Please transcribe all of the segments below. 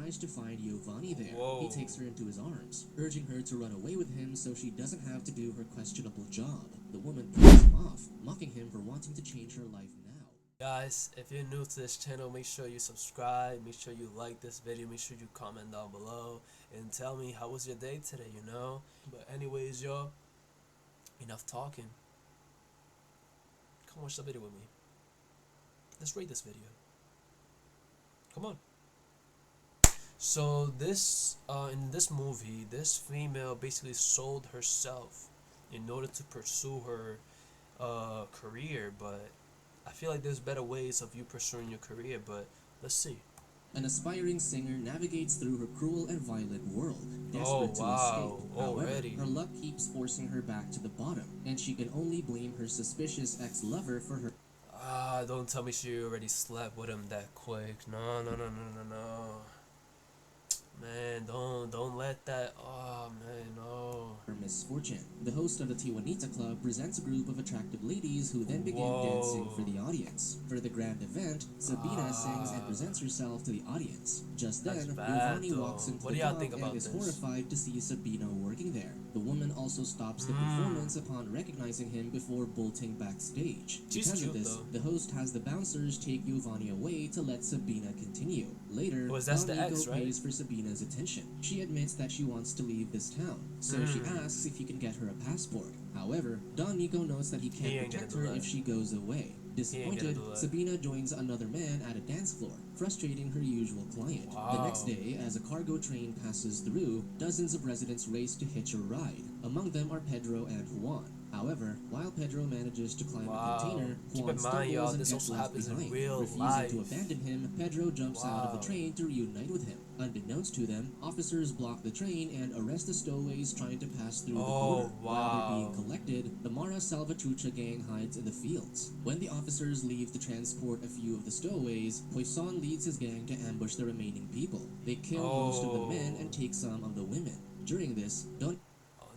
tries to find Giovanni there. Whoa. He takes her into his arms, urging her to run away with him so she doesn't have to do her questionable job. The woman throws him off, mocking him for wanting to change her life now. Guys, if you're new to this channel, make sure you subscribe, make sure you like this video, make sure you comment down below, and tell me how was your day today, you know? But anyways, y'all, enough talking. Come watch the video with me. Let's rate this video. Come on. So this, in this movie, this female basically sold herself in order to pursue her career, but I feel like there's better ways of you pursuing your career, but let's see. An aspiring singer navigates through her cruel and violent world, desperate to escape. However, her luck keeps forcing her back to the bottom, and she can only blame her suspicious ex-lover for her. Don't tell me she already slept with him that quick. No. Man, don't let that. Oh man, no. Her misfortune. The host of the Tijuanita Club presents a group of attractive ladies who then begin dancing for the audience. For the grand event, Sabina sings and presents herself to the audience. Just then, Giovanni walks into the club and is horrified to see Sabina working there. The woman also stops the performance upon recognizing him before bolting backstage. Because of this, the host has the bouncers take Giovanni away to let Sabina continue. Later, Nico pays for Sabina's attention. She admits that she wants to leave this town, so she asks if he can get her a passport. However, Don Nico notes that he can't protect her if she goes away. Disappointed, Sabina joins another man at a dance floor, frustrating her usual client. The next day, as a cargo train passes through, dozens of residents race to hitch a ride. Among them are Pedro and Juan. However, while Pedro manages to climb a container, Juan stumbles and gets left behind. Refusing to abandon him, Pedro jumps out of the train to reunite with him. Unbeknownst to them, officers block the train and arrest the stowaways trying to pass through the border. While they're being collected, the Mara Salvatrucha gang hides in the fields. When the officers leave to transport a few of the stowaways, Poisson leads his gang to ambush the remaining people. They kill most of the men and take some of the women. During this,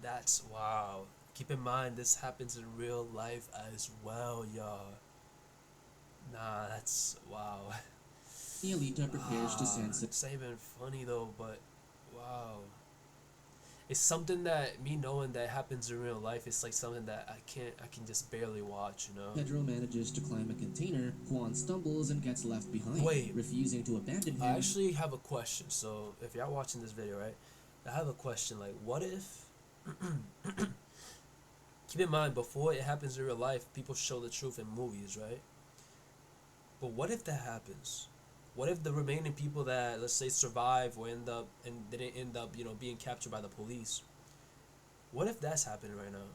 that's wow. Keep in mind, this happens in real life as well, y'all. Nah, that's wow. Alita prepares to send. It's not even funny though, but wow. It's something that me knowing that happens in real life. It's like something that I can just barely watch, you know. Pedro manages to climb a container. Juan stumbles and gets left behind. Wait, refusing to abandon him. I actually have a question. So if y'all watching this video, right, I have a question. Like, what if? Keep in mind, before it happens in real life, people show the truth in movies, right? But what if that happens? What if the remaining people that, let's say, survive or end up and didn't end up, you know, being captured by the police? What if that's happening right now?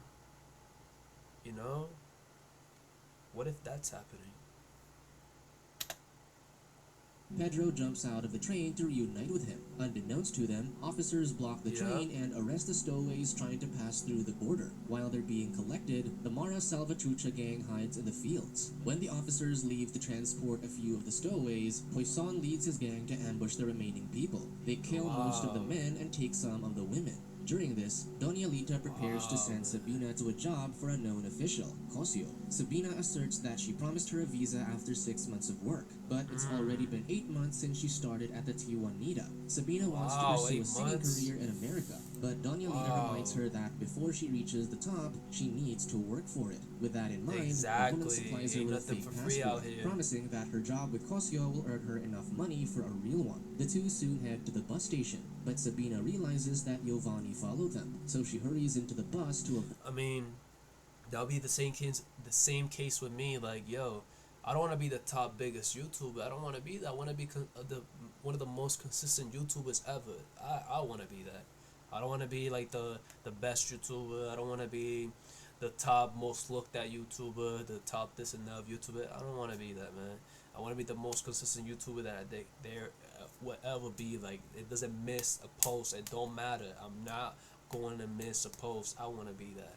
You know? What if that's happening? Pedro jumps out of the train to reunite with him. Unbeknownst to them, officers block the train and arrest the stowaways trying to pass through the border. While they're being collected, the Mara Salvatrucha gang hides in the fields. When the officers leave to transport a few of the stowaways, Poisson leads his gang to ambush the remaining people. They kill most of the men and take some of the women. During this, Doña Lita prepares to send Sabina to a job for a known official, Cosio. Sabina asserts that she promised her a visa after 6 months of work, but it's already been 8 months since she started at the Tijuanita. Sabina wants to pursue a singing career in America, but Doña Lita reminds her that before she reaches the top, she needs to work for it. With that in mind, the woman supplies her with a fake passport, promising that her job with Cosio will earn her enough money for a real one. The two soon head to the bus station, but Sabina realizes that Giovanni followed them, so she hurries into the bus to I mean, that'll be the same case with me. Like, yo, I don't want to be the top biggest YouTuber. I don't want to be that. I want to be one of the most consistent YouTubers ever. I want to be that. I don't want to be like the best YouTuber. I don't want to be the top most looked at YouTuber, the top this and that YouTuber. I don't want to be that, man. I want to be the most consistent YouTuber that there will ever be. Like, it doesn't miss a post. It don't matter. I'm not going to miss a post. I want to be that.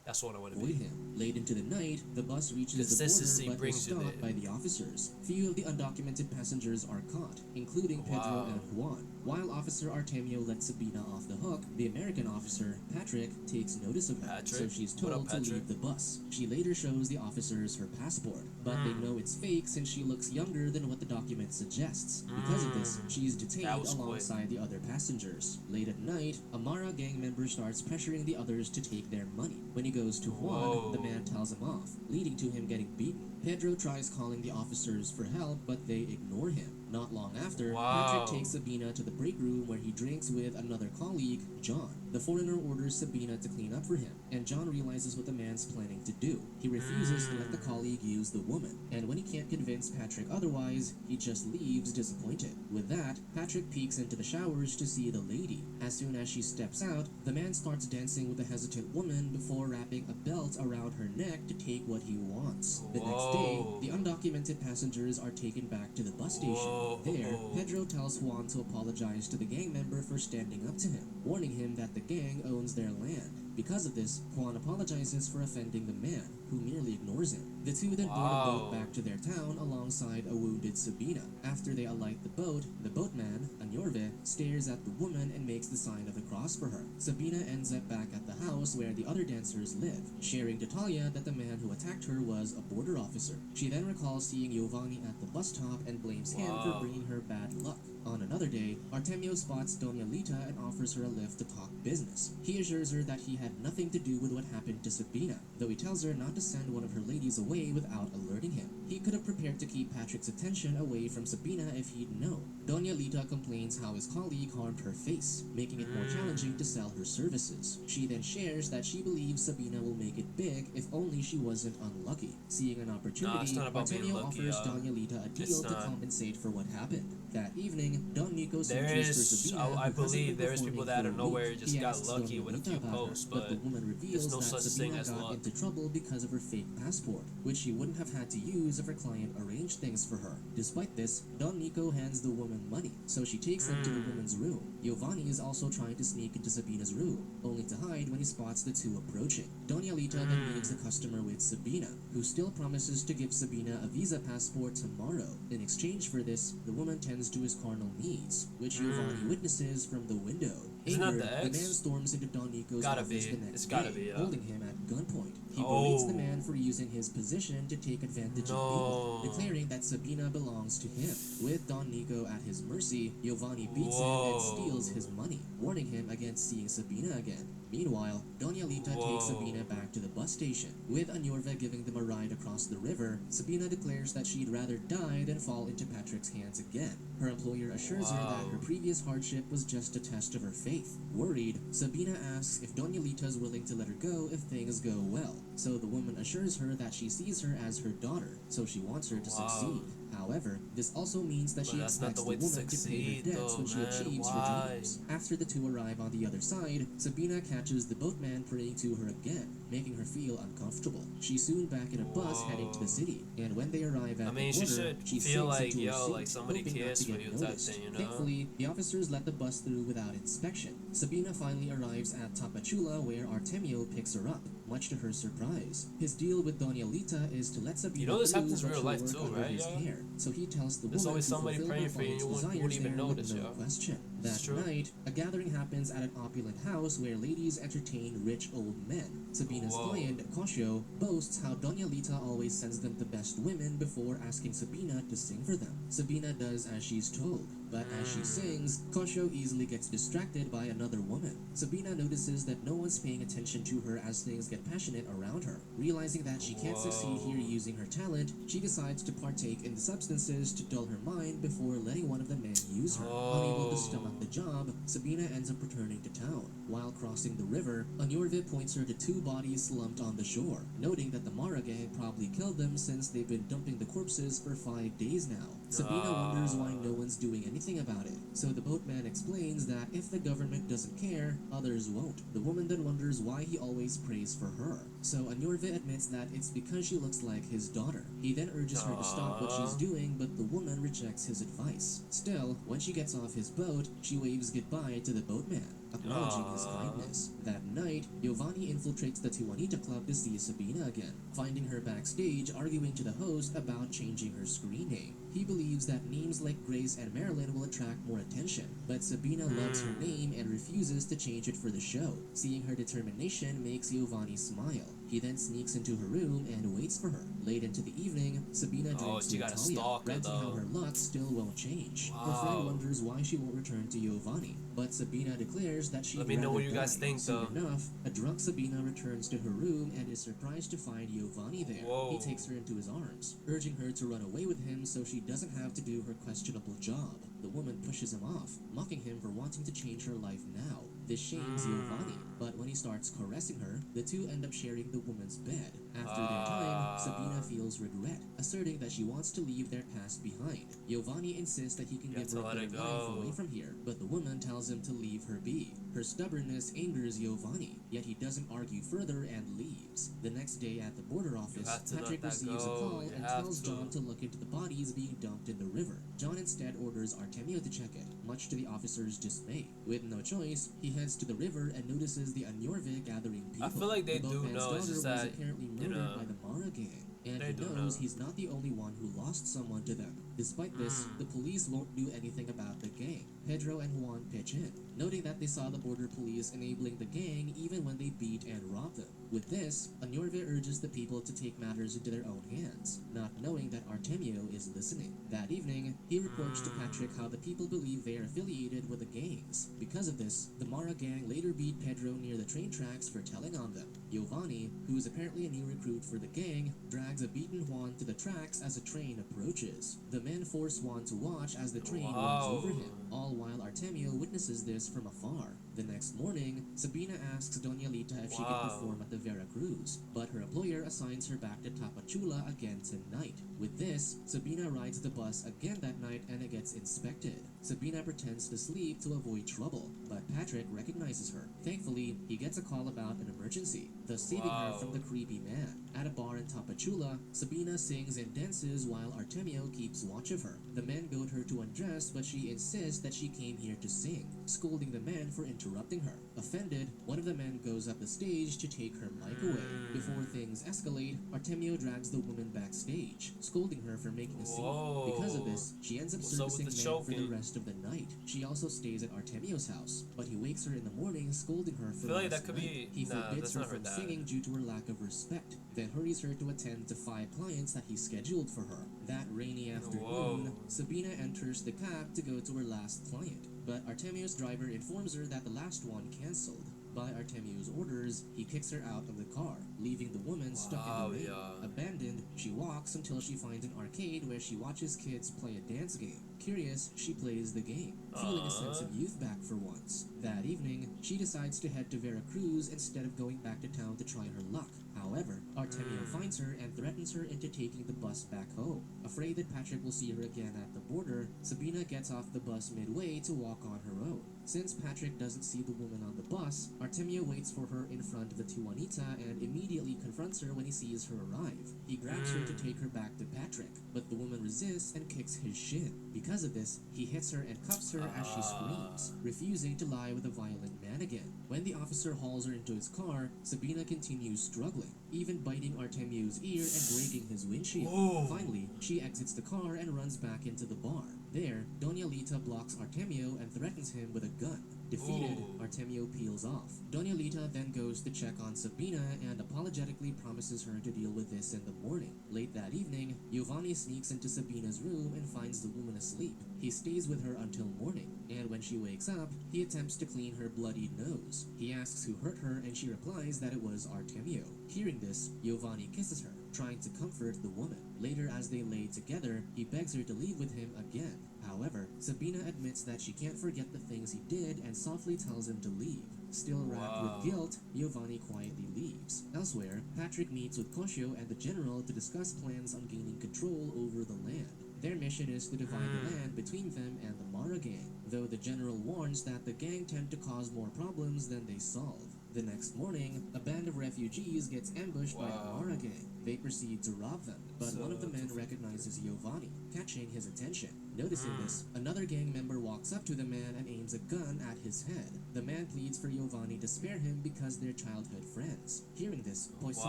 That's what I want to be. Late into the night, the bus reaches the border but is stopped by the officers. Few of the undocumented passengers are caught, including Pedro and Juan. While Officer Artemio lets Sabina off the hook, the American officer, Patrick, takes notice of her, so she's told to leave the bus. She later shows the officers her passport, but they know it's fake since she looks younger than what the document suggests. Because of this, she is detained alongside the other passengers. Late at night, a Mara gang member starts pressuring the others to take their money. When he goes to Juan, the man tells him off, leading to him getting beaten. Pedro tries calling the officers for help, but they ignore him. Not long after, Patrick takes Sabina to the break room where he drinks with another colleague, John. The foreigner orders Sabina to clean up for him, and John realizes what the man's planning to do. He refuses to let the colleague use the woman, and when he can't convince Patrick otherwise, he just leaves disappointed. With that, Patrick peeks into the showers to see the lady. As soon as she steps out, the man starts dancing with the hesitant woman before wrapping a belt around her neck to take what he wants. The next day, the undocumented passengers are taken back to the bus station. There, Pedro tells Juan to apologize to the gang member for standing up to him, warning him that the gang owns their land. Because of this, Juan apologizes for offending the man, who merely ignores him. The two then board a boat back to their town alongside a wounded Sabina. After they alight the boatman, Añorve, stares at the woman and makes the sign of the cross for her. Sabina ends up back at the house where the other dancers live, sharing to Talia that the man who attacked her was a border officer. She then recalls seeing Giovanni at the bus stop and blames him for bringing her bad luck. On another day, Artemio spots Doña Lita and offers her a lift to talk business. He assures her that he had nothing to do with what happened to Sabina, though he tells her not to send one of her ladies away without alerting him. He could have prepared to keep Patrick's attention away from Sabina if he'd known. Doña Lita complains how his colleague harmed her face, making it more challenging to sell her services. She then shares that she believes Sabina will make it big if only she wasn't unlucky. Seeing an opportunity, Artemio offers Doña Lita a deal to compensate for what happened. That evening, Don Nico searches for Sabina. I believe there is people that out of nowhere just got lucky with a few posts, but the woman reveals no such that thing Sabina as got luck. into trouble because of her fake passport, which she wouldn't have had to use if her client arranged things for her. Despite this, Don Nico hands the woman money, so she takes them to the woman's room. Giovanni is also trying to sneak into Sabina's room, only to hide when he spots the two approaching. Doña Lita then leaves the customer with Sabina, who still promises to give Sabina a visa passport tomorrow. In exchange for this, the woman tends to his carnal needs, which Giovanni witnesses from the window. Isn't that Angered, the ex? man storms into Don Nico's Gotta office be. the next It's gotta day, be, yeah. holding him at gunpoint. He berates the man for using his position to take advantage of people, declaring that Sabina belongs to him. With Don Nico at his mercy, Giovanni beats him and steals his money, warning him against seeing Sabina again. Meanwhile, Doña Lita takes Sabina back to the bus station. With Añorve giving them a ride across the river, Sabina declares that she'd rather die than fall into Patrick's hands again. Her employer assures her that her previous hardship was just a test of her faith. Worried, Sabina asks if Doña Lita is willing to let her go if things go well. So the woman assures her that she sees her as her daughter, so she wants her to succeed. However, this also means that she expects the woman to pay her debts when she achieves her dreams. After the two arrive on the other side, Sabina catches the boatman praying to her again, making her feel uncomfortable. She's soon back in a bus heading to the city, and when they arrive at the border, she feel sinks like, into her seat, like somebody hoping not cares to for get you type noticed. thing, you know? Thankfully, the officers let the bus through without inspection. Sabina finally arrives at Tapachula, where Artemio picks her up, much to her surprise. His deal with Doña Lita is to let Sabina this through, happens in but real she'll life work too, under right? his care. So he tells the There's woman always to somebody fulfill praying her for you and bond's you wouldn't desires even there notice, with no yo. question. It's That true. night, a gathering happens at an opulent house where ladies entertain rich old men. Sabina's client, Cosio, boasts how Doña Lita always sends them the best women before asking Sabina to sing for them. Sabina does as she's told, but as she sings, Cosio easily gets distracted by another woman. Sabina notices that no one's paying attention to her as things get passionate around her. Realizing that she can't succeed here using her talent, she decides to partake in the substances to dull her mind before letting one of the men use her. Unable to stomach the job, Sabina ends up returning to town. While crossing the river, Añorve points her to two bodies slumped on the shore, noting that the Mara gang probably killed them since they've been dumping the corpses for 5 days now. Sabina wonders why no one's doing anything about it, so the boatman explains that if the government doesn't care, others won't. The woman then wonders why he always prays for her, so Añorve admits that it's because she looks like his daughter. He then urges her to stop what she's doing, but the woman rejects his advice. Still, when she gets off his boat, she waves goodbye to the boatman. acknowledging his kindness. That night, Giovanni infiltrates the Tijuanita Club to see Sabina again, finding her backstage arguing to the host about changing her screen name. He believes that names like Grace and Marilyn will attract more attention, but Sabina loves her name and refuses to change it for the show. Seeing her determination makes Giovanni smile. He then sneaks into her room and waits for her. Late into the evening, Sabina drinks she with got a Talia, stalker, ranting how though. her luck still won't change. Her Wow. friend wonders why she won't return to Giovanni, but Sabina declares that she'd Let me know rather what you guys die. think, Soon though. enough, a drunk Sabina returns to her room and is surprised to find Giovanni there. Whoa. He takes her into his arms, urging her to run away with him so she doesn't have to do her questionable job. The woman pushes him off, mocking him for wanting to change her life now. This shames Giovanni, but when he starts caressing her, the two end up sharing the woman's bed. After their time, Sabina feels regret, asserting that she wants to leave their past behind. Giovanni insists that he can give her a better life away from here, but the woman tells him to leave her be. Her stubbornness angers Giovanni, yet he doesn't argue further and leaves. The next day at the border office, Patrick receives a call and tells John to look into the bodies being dumped in the river. John instead orders Artemio to check it, much to the officer's dismay. With no choice, he heads to the river and notices the Anyorve gathering people. I feel like they the do boatman's know, it's daughter just was that, apparently murdered by the Mara gang, and he knows he's not the only one who lost someone to them. Despite this, the police won't do anything about the gang. Pedro and Juan pitch in, noting that they saw the border police enabling the gang even when they beat and robbed them. With this, Anyorve urges the people to take matters into their own hands, not knowing that Artemio is listening. That evening, he reports to Patrick how the people believe they are affiliated with the gangs. Because of this, the Mara gang later beat Pedro near the train tracks for telling on them. Giovanni, who is apparently a new recruit for the gang, drags a beaten Juan to the tracks as a train approaches. The men force Juan to watch as the train runs over him, all while Artemio witnesses this from afar. The next morning, Sabina asks Doña Lita if she can perform at the Veracruz, but her employer assigns her back to Tapachula again tonight. With this, Sabina rides the bus again that night and it gets inspected. Sabina pretends to sleep to avoid trouble, but Patrick recognizes her. Thankfully, he gets a call about an emergency, thus saving her from the creepy man. At a bar in Tapachula, Sabina sings and dances while Artemio keeps watch of her. The men goad her to undress, but she insists that she came here to sing, scolding the men for interrupting her. Offended, one of the men goes up the stage to take her mic away. Before things escalate, Artemio drags the woman backstage, scolding her for making a scene. Because of this, she ends up servicing men for the rest of the night. She also stays at Artemio's house, but he wakes her in the morning, scolding her for last night. He forbids her from singing due to her lack of respect, then hurries her to attend to 5 clients that he scheduled for her. That rainy afternoon, Sabina enters the cab to go to her last client, but Artemio's driver informs her that the last one canceled. By Artemio's orders, he kicks her out of the car, leaving the woman stuck in the rain. Abandoned, she walks until she finds an arcade where she watches kids play a dance game. Curious, she plays the game, feeling a sense of youth back for once. That evening, she decides to head to Veracruz instead of going back to town to try her luck. However, Artemio finds her and threatens her into taking the bus back home. Afraid that Patrick will see her again at the border, Sabina gets off the bus midway to walk on her own. Since Patrick doesn't see the woman on the bus, Artemio waits for her in front of the Tijuanita and immediately confronts her when he sees her arrive. He grabs her to take her back to Patrick, but the woman resists and kicks his shin. Because of this, he hits her and cuffs her as she screams, refusing to lie with the violent man again. When the officer hauls her into his car, Sabina continues struggling, even biting Artemio's ear and breaking his windshield. Finally, she exits the car and runs back into the bar. There, Doña Lita blocks Artemio and threatens him with a gun. Defeated, Artemio peels off. Doña Lita then goes to check on Sabina and apologetically promises her to deal with this in the morning. Late that evening, Giovanni sneaks into Sabina's room and finds the woman asleep. He stays with her until morning, and when she wakes up, he attempts to clean her bloodied nose. He asks who hurt her, and she replies that it was Artemio. Hearing this, Giovanni kisses her, trying to comfort the woman. Later, as they lay together, he begs her to leave with him again. However, Sabina admits that she can't forget the things he did and softly tells him to leave. Still wrapped with guilt, Giovanni quietly leaves. Elsewhere, Patrick meets with Cosio and the general to discuss plans on gaining control over the land. Their mission is to divide the land between them and the Mara gang, though the general warns that the gang tend to cause more problems than they solve. The next morning, a band of refugees gets ambushed by the Mara gang. They proceed to rob them, but one of the men recognizes Giovanni, catching his attention. Noticing this, another gang member walks up to the man and aims a gun at his head. The man pleads for Giovanni to spare him because they're childhood friends. Hearing this, Poisson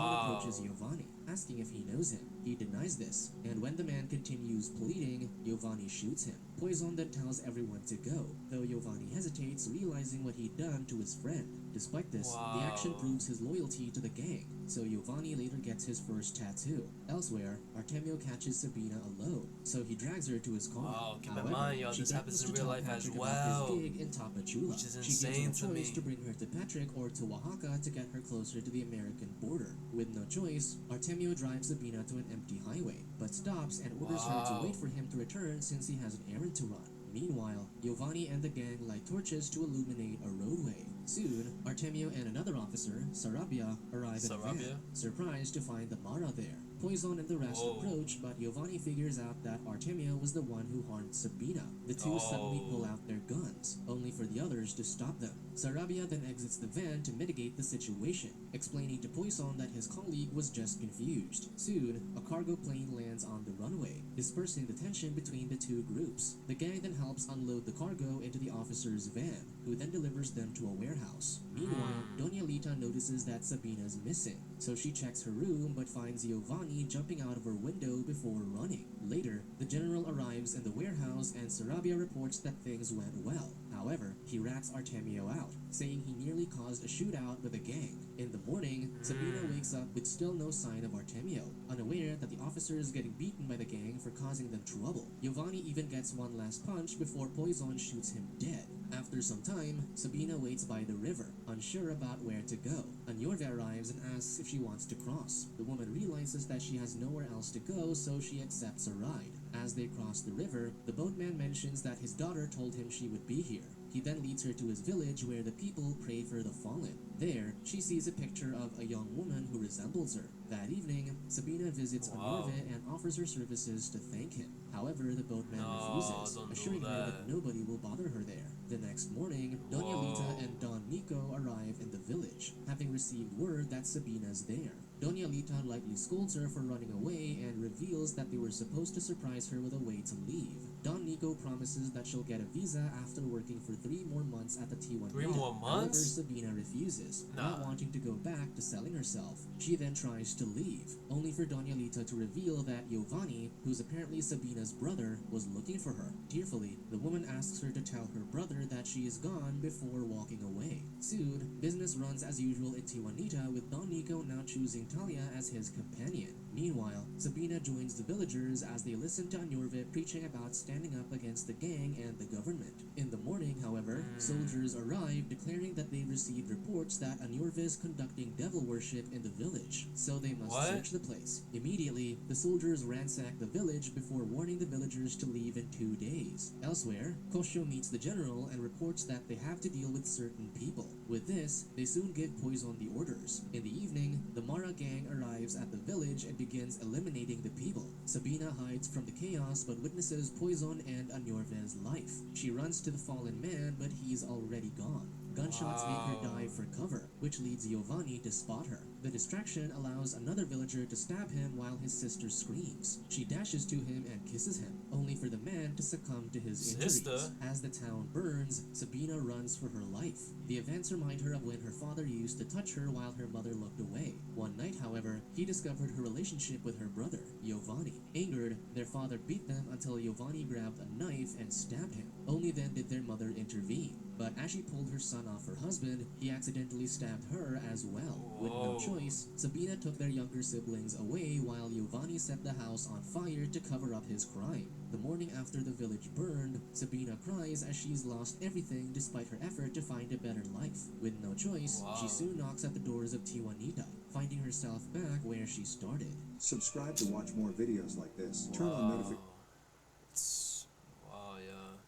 approaches Giovanni, asking if he knows him. He denies this, and when the man continues pleading, Giovanni shoots him. Poisson then tells everyone to go, though Giovanni hesitates, realizing what he'd done to his friend. Despite this, the action proves his loyalty to the gang, so Giovanni later gets his first tattoo. Elsewhere, Artemio catches Sabina alone, so he drags her to his car. Wow, keep in However, mind, yo, she this happens in threatens to real tell life as Patrick well, about his gig in Tapachula. which is She gives him insane a to choice me. to bring her to Patrick or to Oaxaca to get her closer to the American border. With no choice, Artemio drives Sabina to an empty highway, but stops and orders her to wait for him to return since he has an errand to run. Meanwhile, Giovanni and the gang light torches to illuminate a roadway. Soon, Artemio and another officer, Sarabia, arrive in a van, surprised to find the Mara there. Poisson and the rest approach, but Giovanni figures out that Artemio was the one who harmed Sabina. The two suddenly pull out their guns, only for the others to stop them. Sarabia then exits the van to mitigate the situation, explaining to Poisson that his colleague was just confused. Soon, a cargo plane lands on the runway, dispersing the tension between the two groups. The gang then helps unload the cargo into the officer's van, who then delivers them to a warehouse. Meanwhile, Doña Lita notices that Sabina's missing, so she checks her room but finds Giovanni jumping out of her window before running. Later, the general arrives in the warehouse and Sarabia reports that things went well. However, he rats Artemio out, saying he nearly caused a shootout with a gang. In the morning, Sabina wakes up with still no sign of Artemio, unaware that the officer is getting beaten by the gang for causing them trouble. Giovanni even gets one last punch before Poisson shoots him dead. After some time, Sabina waits by the river, unsure about where to go. Añorve arrives and asks if she wants to cross. The woman realizes that she has nowhere else to go, so she accepts a ride. As they cross the river, the boatman mentions that his daughter told him she would be here. He then leads her to his village where the people pray for the fallen. There, she sees a picture of a young woman who resembles her. That evening, Sabina visits Añorve and offers her services to thank him. However, the boatman refuses, assuring her that nobody will bother her there. The next morning, Doña Lita and Don Nico arrive in the village, having received word that Sabina's there. Doña Lita lightly scolds her for running away and reveals that they were supposed to surprise her with a way to leave. Don Nico promises that she'll get a visa after working for 3 more months at the T1. 3 more months? However, Sabina refuses, not wanting to go back to selling herself. She then tries to leave, only for Doña Lita to reveal that Giovanni, who's apparently Sabina's brother, was looking for her. Tearfully, the woman asks her to tell her brother that she is gone before walking away. Soon, business runs as usual in Tijuanita, with Don Nico now choosing Talia as his companion. Meanwhile, Sabina joins the villagers as they listen to Añorve preaching about standing up against the gang and the government. In the morning, however, soldiers arrive declaring that they received reports that Añorve is conducting devil worship in the village, so they must search the place. Immediately, the soldiers ransack the village before warning the villagers to leave in 2 days. Elsewhere, Kosho meets the general and reports that they have to deal with certain people. With this, they soon give Poisson the orders. In the evening, the Mara gang arrives at the village and begins eliminating the people. Sabina hides from the chaos but witnesses Poisson and Añorve's life. She runs to the fallen man, but he's already gone. Gunshots make her dive for cover, which leads Giovanni to spot her. The distraction allows another villager to stab him while his sister screams. She dashes to him and kisses him, only for the man to succumb to his injuries. As the town burns, Sabina runs for her life. The events remind her of when her father used to touch her while her mother looked away. One night, however, he discovered her relationship with her brother, Giovanni. Angered, their father beat them until Giovanni grabbed a knife and stabbed him. Only then did their mother intervene. But as she pulled her son off her husband, he accidentally stabbed her as well. With no choice, Sabina took their younger siblings away while Giovanni set the house on fire to cover up his crime. The morning after the village burned, Sabina cries as she's lost everything despite her effort to find a better life. With no choice, she soon knocks at the doors of Tijuanita, finding herself back where she started. Subscribe to watch more videos like this. Turn on notifications. Wow, yeah.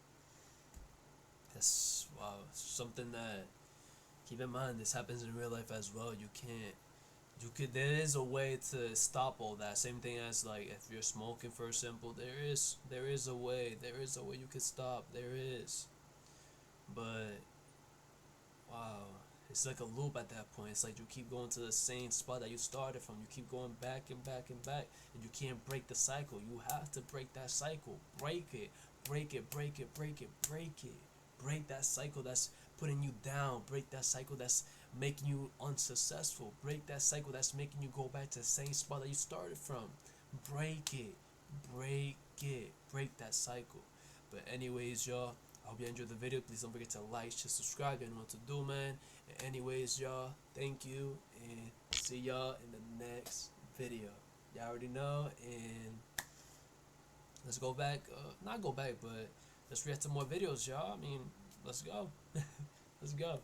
That's something that, keep in mind, this happens in real life as well. There is a way to stop all that. Same thing as, like, if you're smoking, for example, there is a way you can stop. There is. But wow, it's like a loop at that point. It's like you keep going to the same spot that you started from. You keep going back and back and back, and you can't break the cycle. You have to break that cycle. Break it, break it, break it, break it, break it. Break that cycle that's putting you down. Break that cycle that's making you unsuccessful. Break that cycle that's making you go back to the same spot that you started from. Break it, break it, break that cycle. But anyways, y'all, I hope you enjoyed the video. Please don't forget to like, share, subscribe. You know what to do, man. And anyways, y'all, thank you, and see y'all in the next video. Y'all already know, and let's go back. Not go back, but let's react to more videos, y'all. I mean, let's go. Let's go.